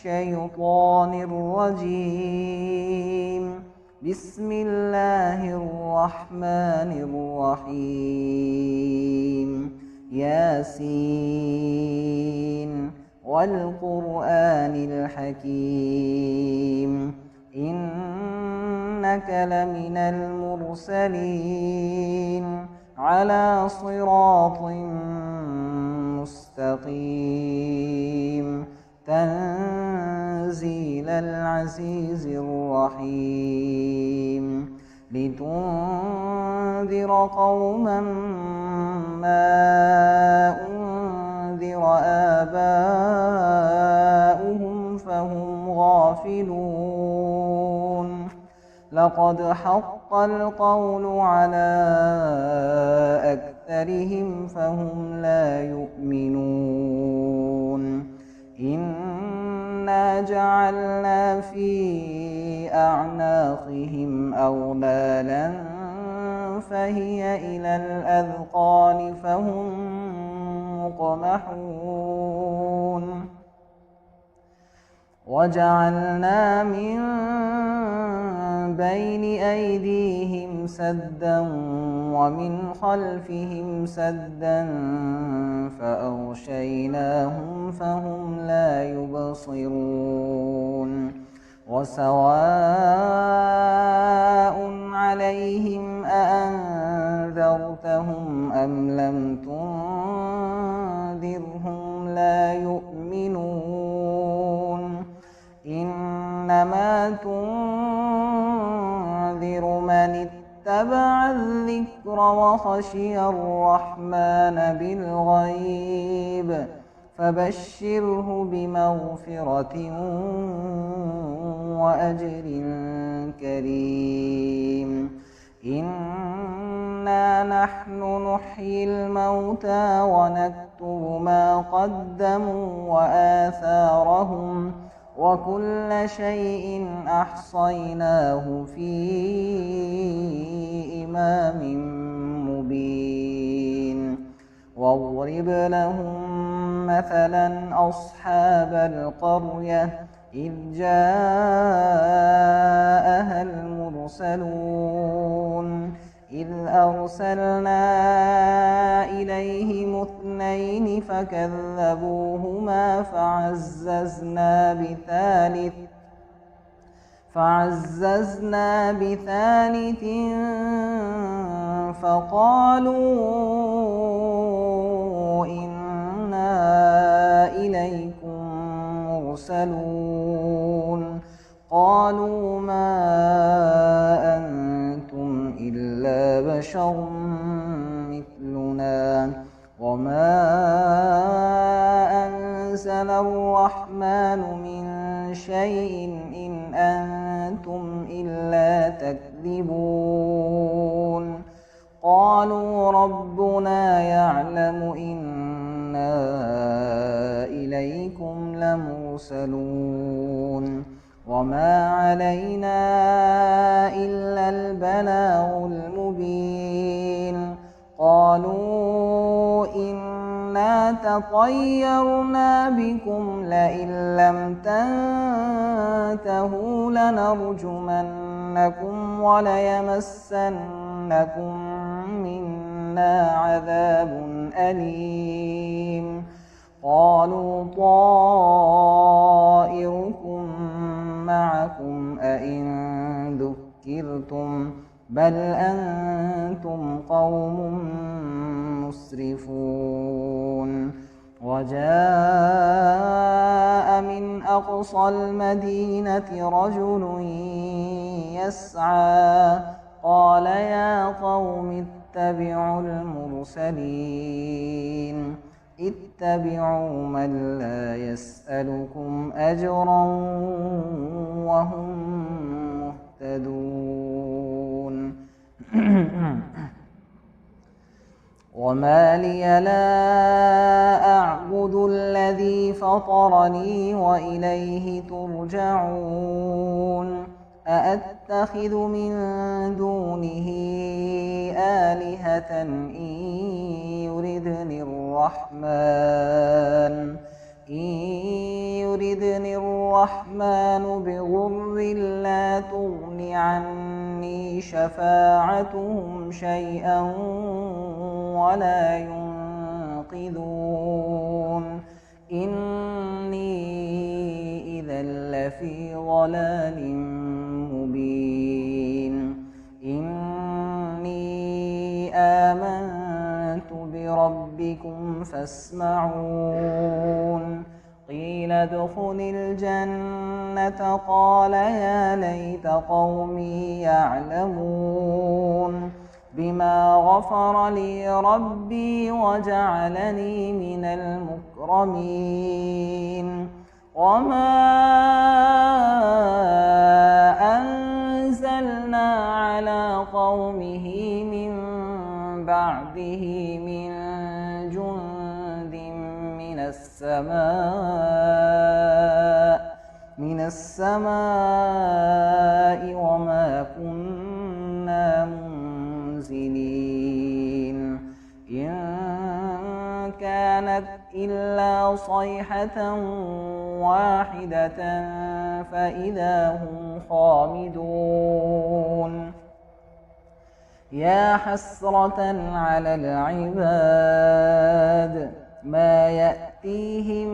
الشيطان الرجيم. بسم الله الرحمن الرحيم. ياسين والقرآن الحكيم إنك لمن المرسلين على صراط مستقيم تنزيل العزيز الرحيم لتنذر قوما ما أنذر آباؤهم فهم غافلون لقد حق القول على أكثرهم فهم لا يؤمنون إنا جعلنا في أعناقهم أغلالا فهي إلى الأذقان فهم مقمحون وجعلنا من بين أيديهم سدا ومن خلفهم سدا فأغشيناهم فهم لا يبصرون وسواء عليهم أأنذرتهم أم لم تنذرهم لا يؤمنون إنما تنذر من اتبع الذكر وخشي الرحمن بالغيب فبشره بمغفرة وأجر كريم إنا نحن نحيي الموتى ونكتب ما قدموا وآثارهم وكل شيء أحصيناه في إمام مبين واضرب لهم مثلا أصحاب القرية إذ جاءها المرسلون إذ أرسلنا إليهم اثنين فكذبوهما فعززنا بثالث فقالوا إنا إليكم مرسلون قالوا ما أنتم إلا بشر مثلنا وما أنزل الرحمن من شيء إن أنتم إلا تكذبون قالوا ربنا يعلم إنا إليكم لمرسلون وما علينا إلا البلاغ المبين قالوا إنا تطيرنا بكم لئن لم تنتهوا لنرجمنكم وليمسنكم منا عذاب أليم قالوا طائركم معكم أئن ذكرتم بل أنتم قوم مسرفون وجاء من أقصى المدينة رجل يسعى قال يا قوم اتبعوا المرسلين اتبعوا من لا يسألكم أجرا وهم مهتدون وما لي لا أعبد الذي فطرني وإليه ترجعون أأتخذ من دونه آلهة إن يردني الرحمن بضر لا تغن عني شفاعتهم شيئا ولا ينقذون إني إذا لفي ضلال مبين إني آمنت بربكم فاسمعون قيل ادخل الجنة قال يا ليت قومي يعلمون بما غفر لي ربي وجعلني من المكرمين وما أنزلنا على قومه من بعده من جند من السماء وما كنا منزلين إن كانت إلا صيحة واحدة فإذا هم خامدون يا حسرة على العباد ما يأتيهم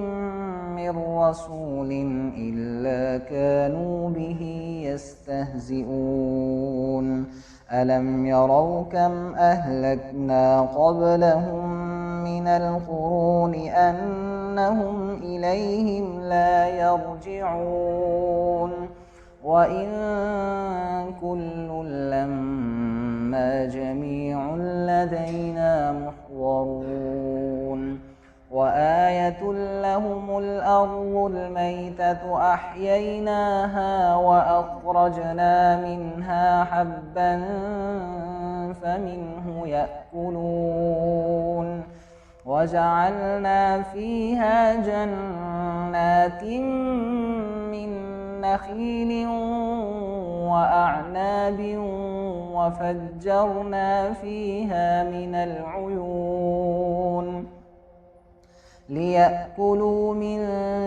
من رسول إلا كانوا به يستهزئون ألم يروا كم أهلكنا قبلهم من القرون أنهم إليهم لا يرجعون وإن كل لما جميع لدينا محضرون وآية لهم الأرض الميتة أحييناها وأخرجنا منها حبا فمنه يأكلون وجعلنا فيها جنات من نخيل وأعناب وفجرنا فيها من العيون ليأكلوا من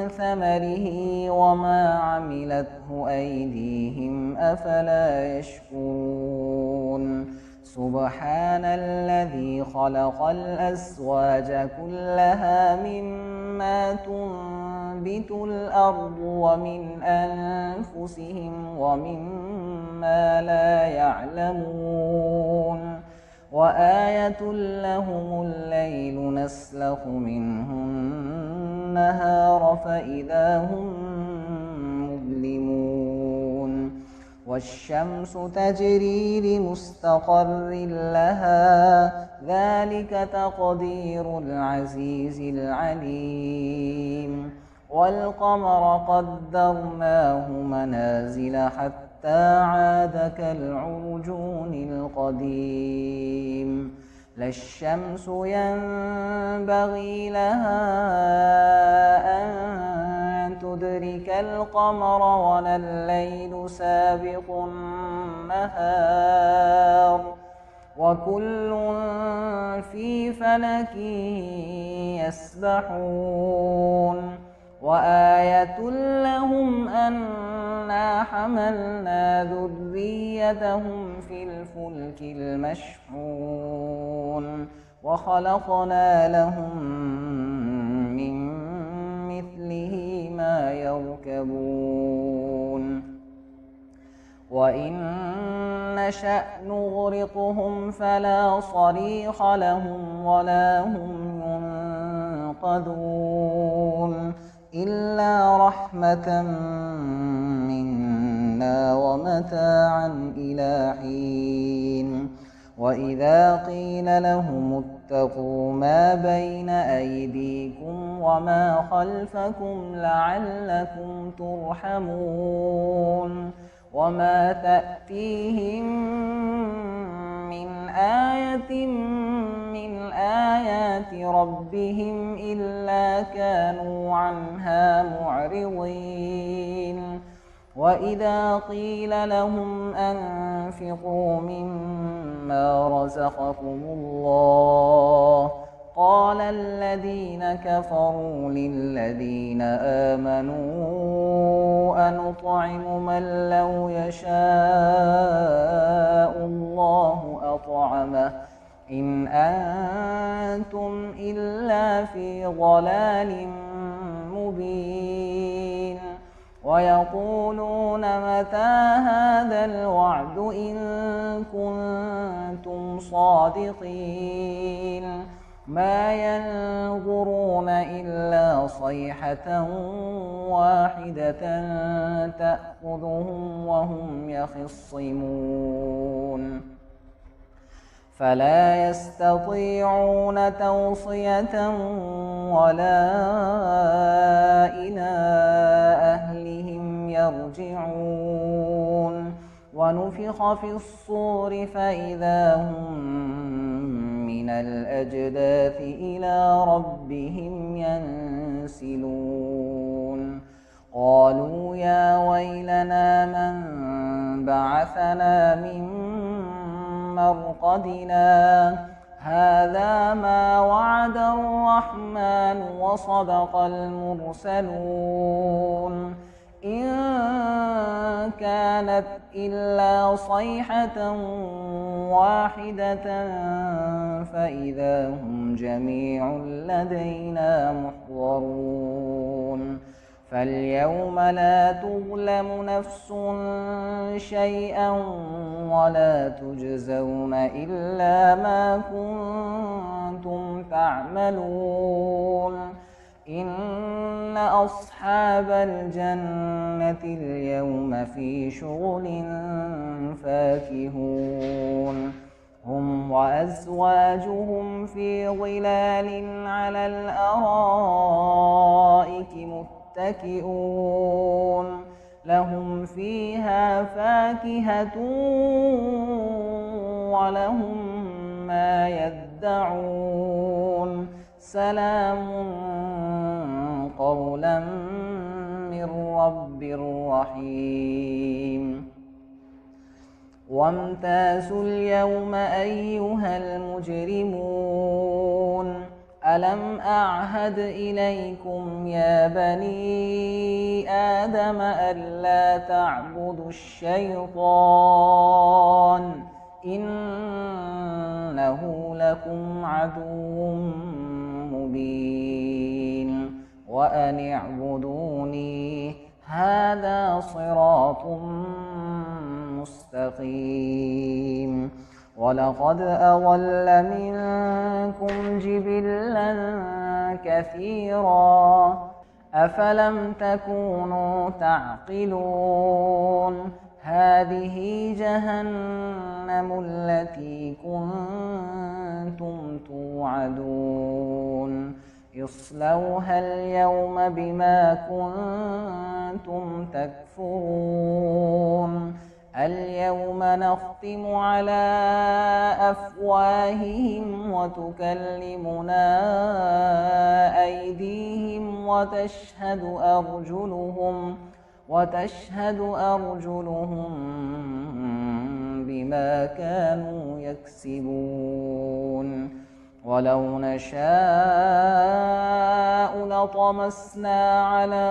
ثمره وما عملته أيديهم أفلا يشكرون سبحان الذي خلق الأزواج كلها مما تنبت الأرض ومن أنفسهم ومما لا يعلمون وآية لهم الليل نسلخ منه النهار فإذا هم مظلمون والشمس تجري لمستقر لها ذلك تقدير العزيز العليم والقمر قدرناه منازل حتى عاد كالعرجون القديم لا الشمس ينبغي لها أن تدرك القمر ولا الليل سابق النهار وكل في فلك يسبحون وآية لهم أنا حملنا ذريتهم في الفلك المشحون وخلقنا لهم من مثله ما يركبون وإن نشأ نغرقهم فلا صريخ لهم ولا هم ينقذون إلا رحمة منا ومتاعا إلى حين وإذا قيل لهم اتقوا ما بين أيديكم وما خلفكم لعلكم ترحمون وما تأتيهم من آية من آيات ربهم إلا كانوا عنها معرضين وإذا قيل لهم أنفقوا مما رزقكم الله قال الذين كفروا للذين آمنوا نطعم من لو يشاء الله أطعمه إن أنتم إلا في ضلال مبين ويقولون متى هذا الوعد إن كنتم صادقين ما ينظرون إلا صيحة واحدة تأخذهم وهم يخصمون فلا يستطيعون توصية ولا إلى أهلهم يرجعون ونفخ في الصور فإذا هم من الأجداث إلى ربهم ينسلون قالوا يا ويلنا من بعثنا من مرقدنا هذا ما وعد الرحمن وصدق المرسلون إن كانت إلا صيحة واحدة فإذا هم جميع لدينا محضرون فاليوم لا تظلم نفس شيئا ولا تجزون إلا ما كنتم تعملون إن أصحاب الجنة اليوم في شغل فاكهون هم وأزواجهم في ظلال على الأرائك متكئون لهم فيها فاكهة ولهم ما يدعون سلام قولا من رب رحيم وامتازوا اليوم أيها المجرمون ألم أعهد إليكم يا بني آدم ألا تعبدوا الشيطان إنه لكم عدو مبين وأن اعبدوني هذا صراط مستقيم ولقد أضل منكم جبلا كثيرا أفلم تكونوا تعقلون هذه جهنم التي كنتم توعدون اصلوها اليوم بما كنتم تكفرون اليوم نختم على أفواههم وتكلمنا أيديهم وتشهد أرجلهم بما كانوا يكسبون ولو نشاء لطمسنا على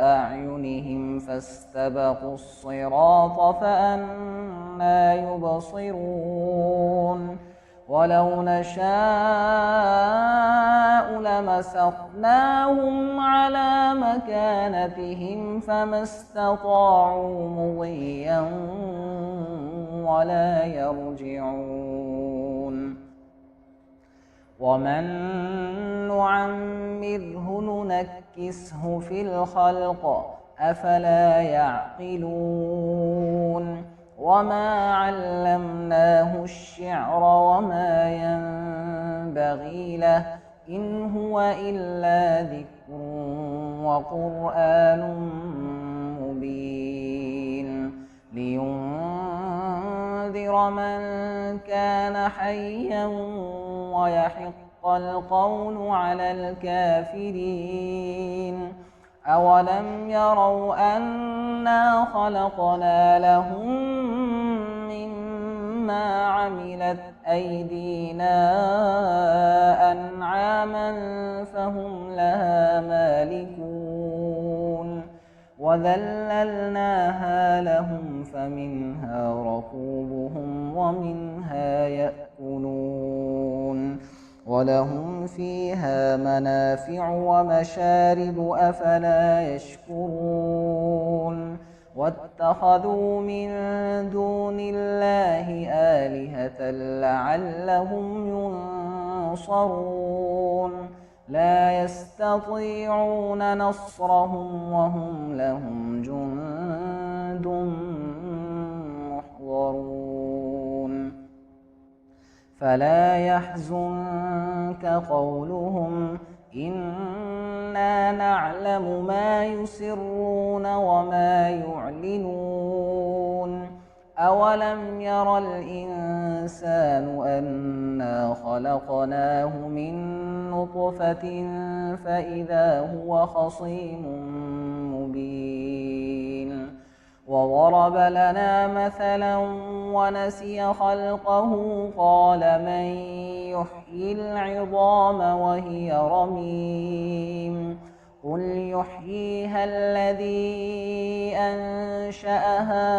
أعينهم فاستبقوا الصراط فأنى يبصرون ولو نشاء لمسخناهم على مكانتهم فما استطاعوا مضيا ولا يرجعون ومن نعمره ننكسه في الخلق أفلا يعقلون وما علمناه الشعر وما ينبغي له إن هو إلا ذكر وقرآن مبين لينذر من كان حيا ويحق القول على الكافرين أولم يروا أنا خلقنا لهم مما عملت أيدينا أنعاما فهم لها مالكون وذللناها لهم فمنها ركوبهم ومنها يأكلون ولهم فيها منافع ومشارب أفلا يشكرون واتخذوا من دون الله آلهة لعلهم ينصرون لا يستطيعون نصرهم وهم لهم جند محضرون فلا يحزنك قولهم إنا نعلم ما يسرون وما يعلنون أولم ير الإنسان أنا خلقناه من نطفة فإذا هو خصيم مبين وضرب لنا مثلا ونسي خلقه قال من يحيي العظام وهي رميم قل يحييها الذي أنشأها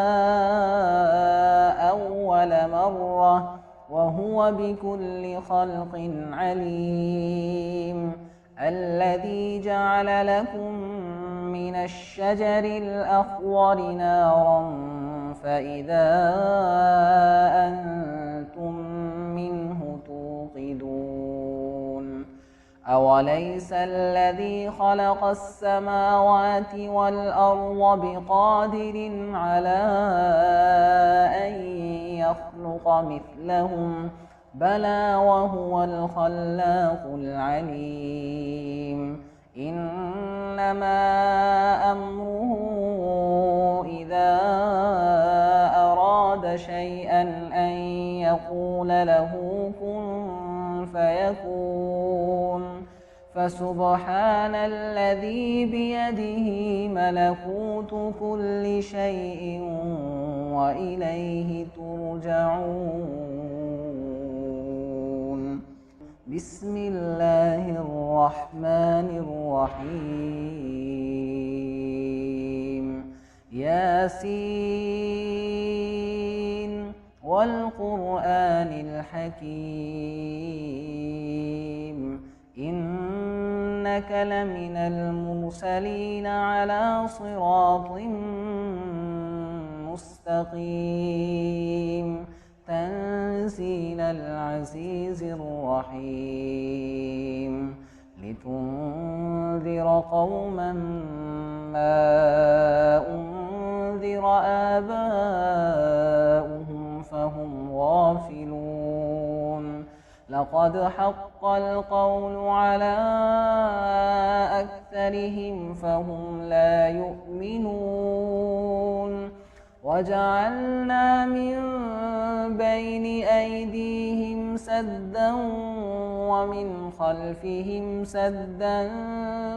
أول مرة وهو بكل خلق عليم الذي جعل لكم من الشجر الأخضر نارا فإذا أنتم منه توقدون أوليس الذي خلق السماوات والأرض بقادر على أن يخلق مثلهم بلى وهو الخلاق العليم إنما أمره إذا أراد شيئا أن يقول له كن فيكون فسبحان الذي بيده ملكوت كل شيء وإليه ترجعون بسم الله الرحمن الرحيم ياسين والقرآن الحكيم إنك لمن المرسلين على صراط مستقيم تنزيل العزيز الرحيم لتنذر قوما ما أنذر آباؤهم فهم غافلون لقد حق القول على أكثرهم فهم لا يؤمنون وجعلنا من بين أيديهم سدا ومن خلفهم سدا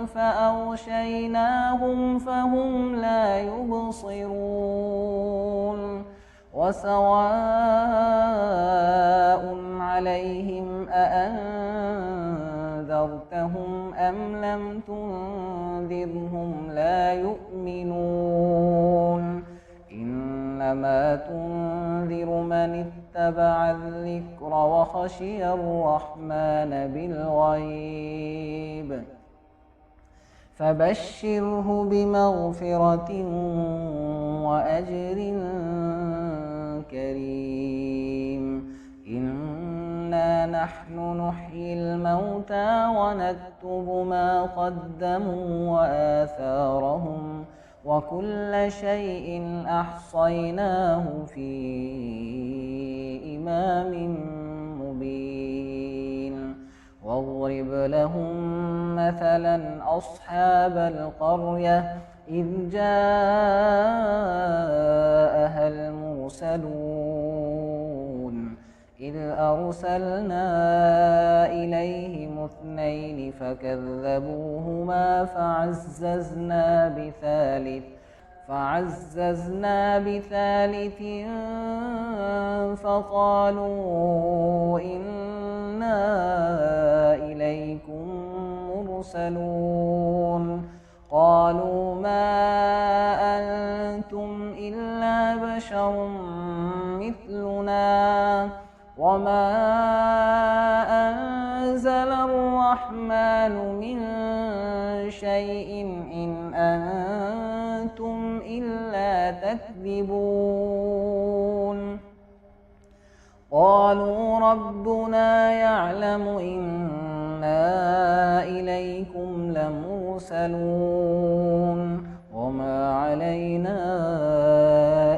فأغشيناهم فهم لا يبصرون وسواء عليهم أأنذرتهم أم لم تنذرهم لا يؤمنون إنما تنذر من اتبع الذكر وخشي الرحمن بالغيب فبشره بمغفرة وأجر كريم إنا نحن نحيي الموتى ونكتب ما قدموا وآثارهم وكل شيء أحصيناه في إمام مبين واضرب لهم مثلا أصحاب القرية إذ جاءها المرسلون إذ أرسلنا إليهم اثنين فكذبوهما فعززنا بثالث فقالوا إنا إليكم مرسلون قالوا ما أنتم إلا بشر مثلنا وما أنزل الرحمن من شيء إن أنتم إلا تكذبون قالوا ربنا يعلم إنا إليكم لمرسلون وما علينا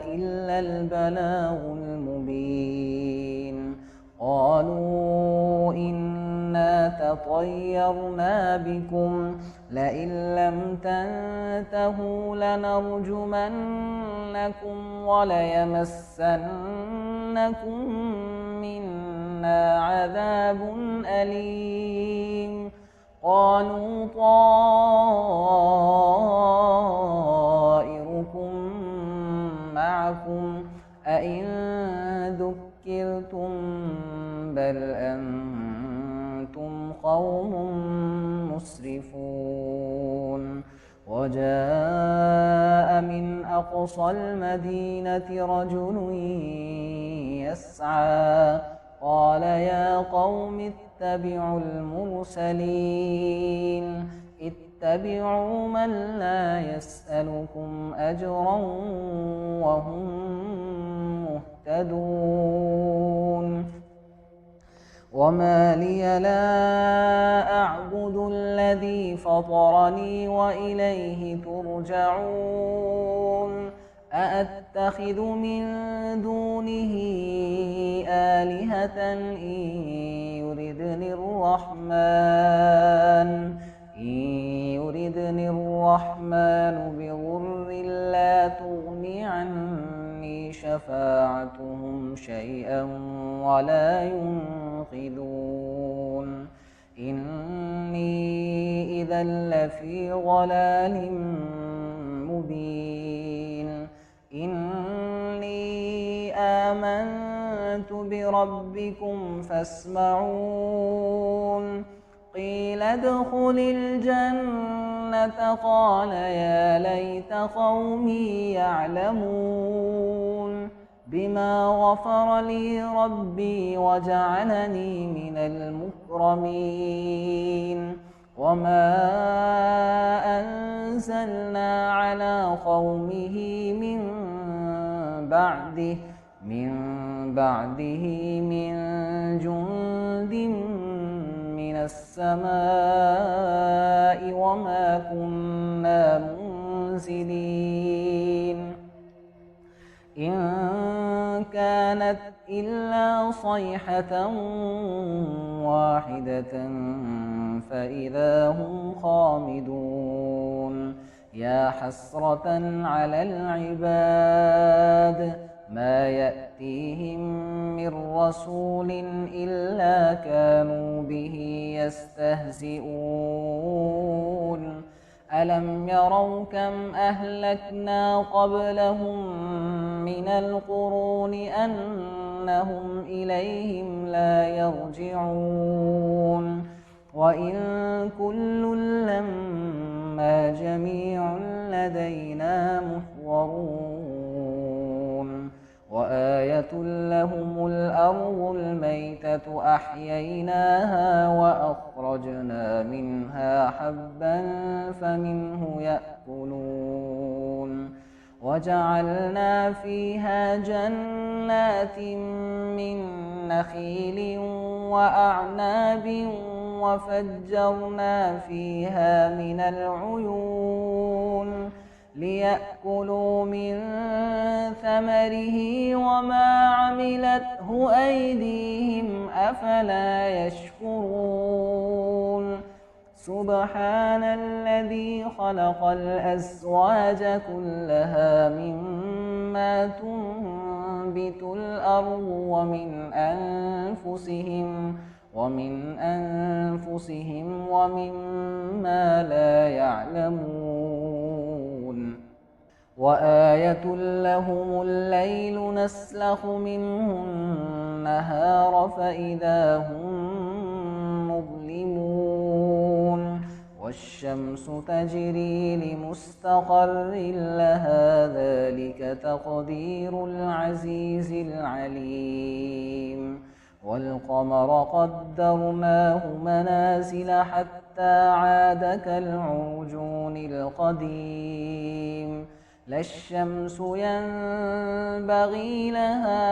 إلا البلاغ المبين قالوا إنا تطيرنا بكم لئن لم تنتهوا لنرجمنكم وليمسنكم منا عذاب أليم قالوا طائركم معكم أئن ذكرتم بل أنتم قوم مسرفون وجاء من أقصى المدينة رجل يسعى قال يا قوم اتبعوا المرسلين اتبعوا من لا يسألكم أجرا وهم مهتدون وما لي لا أعبد الذي فطرني وإليه ترجعون أأتخذ من دونه آلهة إن يردني الرحمن بضر لا تغني عني شفاعتهم شيئا ولا ينقذون إني إذا لفي ضلال مبين إني آمنت بربكم فاسمعون قيل ادخل الجنة قال يا ليت قومي يعلمون بما غفر لي ربي وجعلني من المكرمين وما أنزلنا على قومه من بعده من جند من السماء وما كنا منزلين إن كانت إلا صيحة واحدة فإذا هم خامدون يا حسرة على العباد ما يأتيهم من رسول إلا كانوا به يستهزئون ألم يروا كم أهلكنا قبلهم من القرون أنهم إليهم لا يرجعون وإن كل لما جميع لدينا محضرون وآية لهم الأرض الميتة أحييناها وأخرجنا منها حبا فمنه يأكلون وجعلنا فيها جنات من نخيل وأعناب وفجرنا فيها من العيون ليأكلوا من ثمره وما عملته أيديهم أفلا يشكرون سبحان الذي خلق الأزواج كلها مما تنبت الأرض ومن أنفسهم ومما لا يعلمون وآية لهم الليل نسلخ منه النهار فإذا هم مظلمون والشمس تجري لمستقر لها ذلك تقدير العزيز العليم والقمر قدرناه منازل حتى عاد كالعرجون القديم لا الشمس ينبغي لها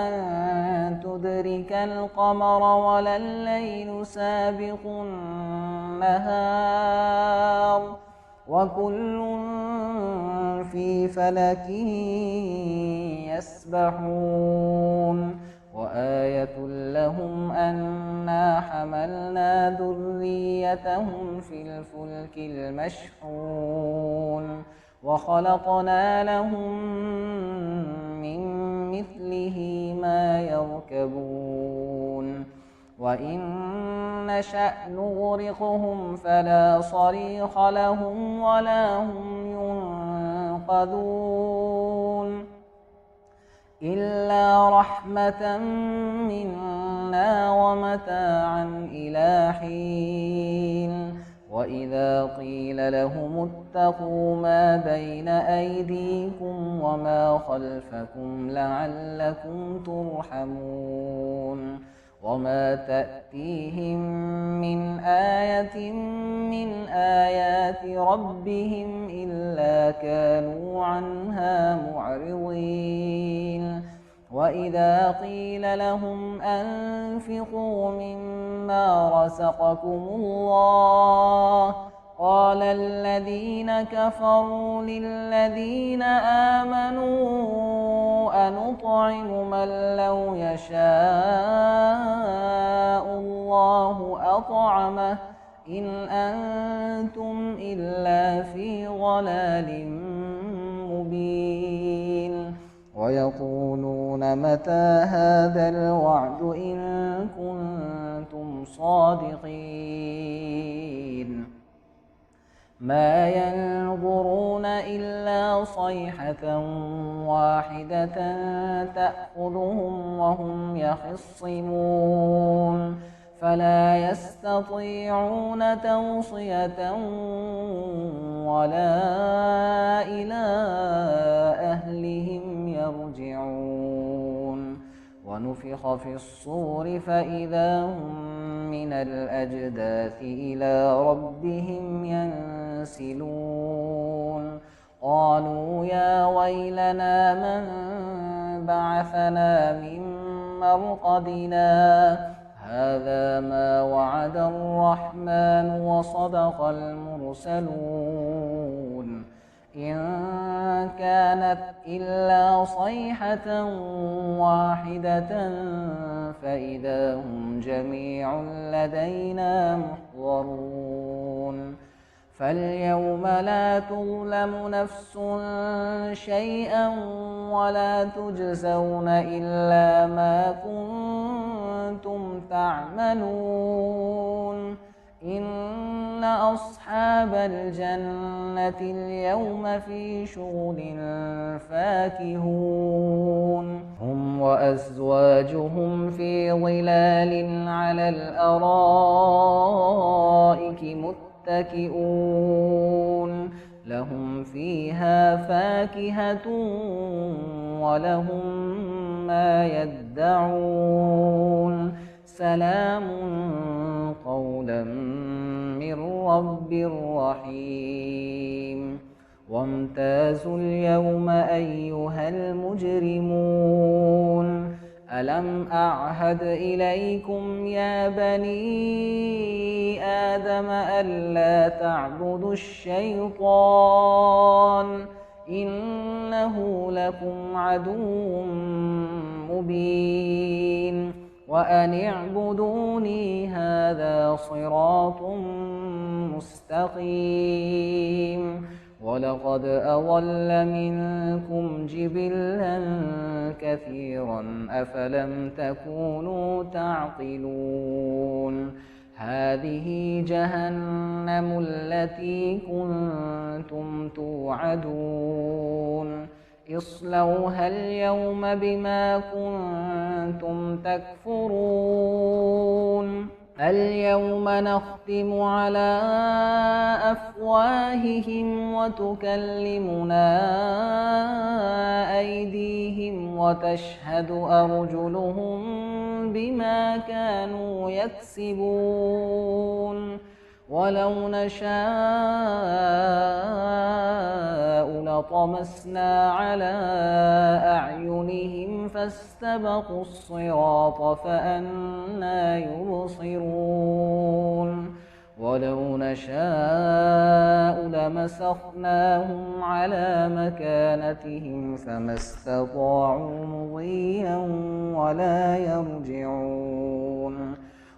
أن تدرك القمر ولا الليل سابق النهار وكل في فلك يسبحون وآية لهم أنا حملنا ذريتهم في الفلك المشحون وخلقنا لهم من مثله ما يركبون وإن نشأ نغرقهم فلا صريخ لهم ولا هم ينقذون إلا رحمة منا ومتاعا إلى حين وإذا قيل لهم اتقوا ما بين أيديكم وما خلفكم لعلكم ترحمون وما تأتيهم من آية من آيات ربهم إلا كانوا عنها معرضين وإذا قيل لهم أنفقوا مما رزقكم الله قال الذين كفروا للذين آمنوا أنطعم من لو يشاء الله أطعمه إن أنتم إلا في ضلال مبين ويقولون متى هذا الوعد إن كنتم صادقين ما ينظرون إلا صيحة واحدة تأخذهم وهم يخصمون فلا يستطيعون توصية ولا إلى أهلهم يرجعون ونفخ في الصور فإذا هم من الأجداث إلى ربهم ينسلون قالوا يا ويلنا من بعثنا من مرقدنا هذا ما وعد الرحمن وصدق المرسلون إن كانت إلا صيحة واحدة فإذا هم جميع لدينا محضرون فاليوم لا تظلم نفس شيئا ولا تجزون إلا ما كنتم تعملون إن أصحاب الجنة اليوم في شغل فاكهون هم وأزواجهم في ظلال على الأرائك متكئون لهم فيها فاكهة ولهم ما يدعون سلام قولا من رب رحيم وامتازوا اليوم أيها المجرمون ألم أعهد إليكم يا بني آدم ألا تعبدوا الشيطان إنه لكم عدو مبين وأن اعبدوني هذا صراط مستقيم ولقد أضل منكم جبلا كثيرا أفلم تكونوا تعقلون هذه جهنم التي كنتم توعدون اصلوها اليوم بما كنتم تكفرون اليوم نختم على أفواههم وتكلمنا أيديهم وتشهد أرجلهم بما كانوا يكسبون ولو نشاء لطمسنا على أعينهم فاستبقوا الصراط فأنى يبصرون ولو نشاء لمسخناهم على مكانتهم فما استطاعوا مضيا ولا يرجعون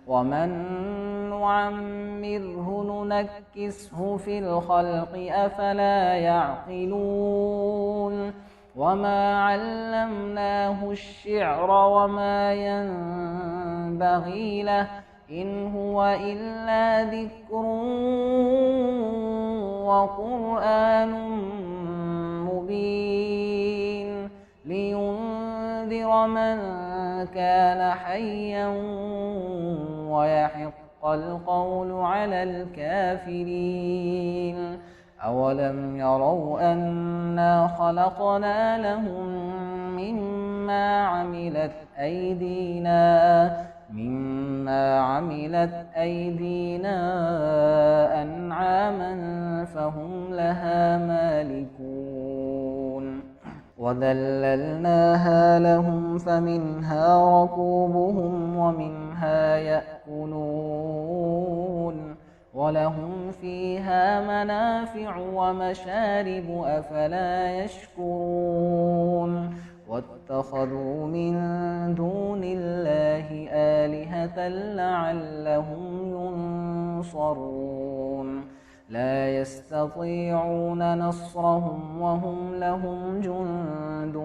ومن نعمره ننكسه في الخلق أفلا يعقلون وما علمناه الشعر وما ينبغي له إن هو إلا ذكر وقرآن مبين لينذر من كان حيا ويحق القول على الكافرين أولم يروا أنا خلقنا لهم مما عملت أيدينا أنعاما فهم لها مالكون وذللناها لهم فمنها ركوبهم ومنها يأكلون ولهم فيها منافع ومشارب أفلا يشكرون واتخذوا من دون الله آلهة لعلهم ينصرون لا يستطيعون نصرهم وهم لهم جند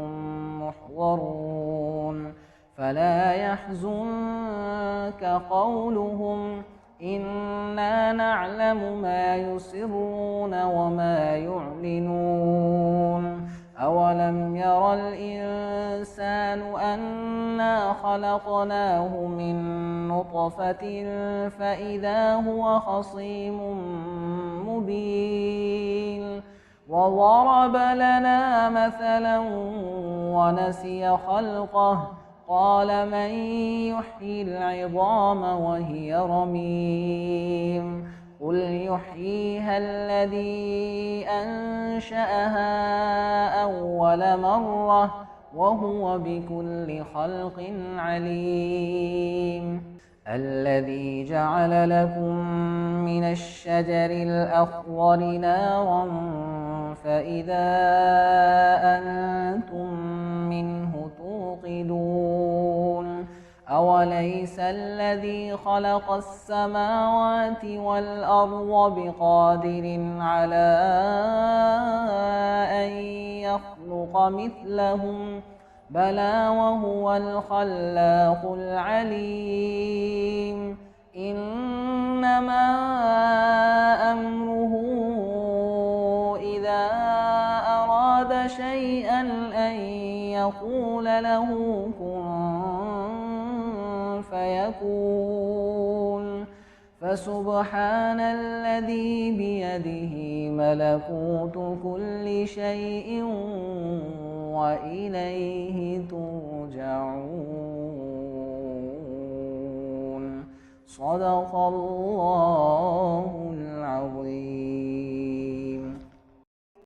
محضرون فلا يحزنك قولهم إنا نعلم ما يسرون وما يعلنون أولم ير الإنسان أنا خلقناه من نطفة فإذا هو خصيم مبين وضرب لنا مثلا ونسي خلقه قال من يحيي العظام وهي رميم قل يحييها الذي أنشأها أول مرة وهو بكل خلق عليم الذي جعل لكم من الشجر الأخضر نارا فإذا أنتم منه توقدون أوليس الذي خلق السماوات والأرض بقادر على أن يخلق مثلهم بلى وهو الخلاق العليم إنما أمره إذا أراد شيئا أن يقول له كن فيكون فسبحان الذي بيده ملكوت كل شيء وإليه ترجعون صدق الله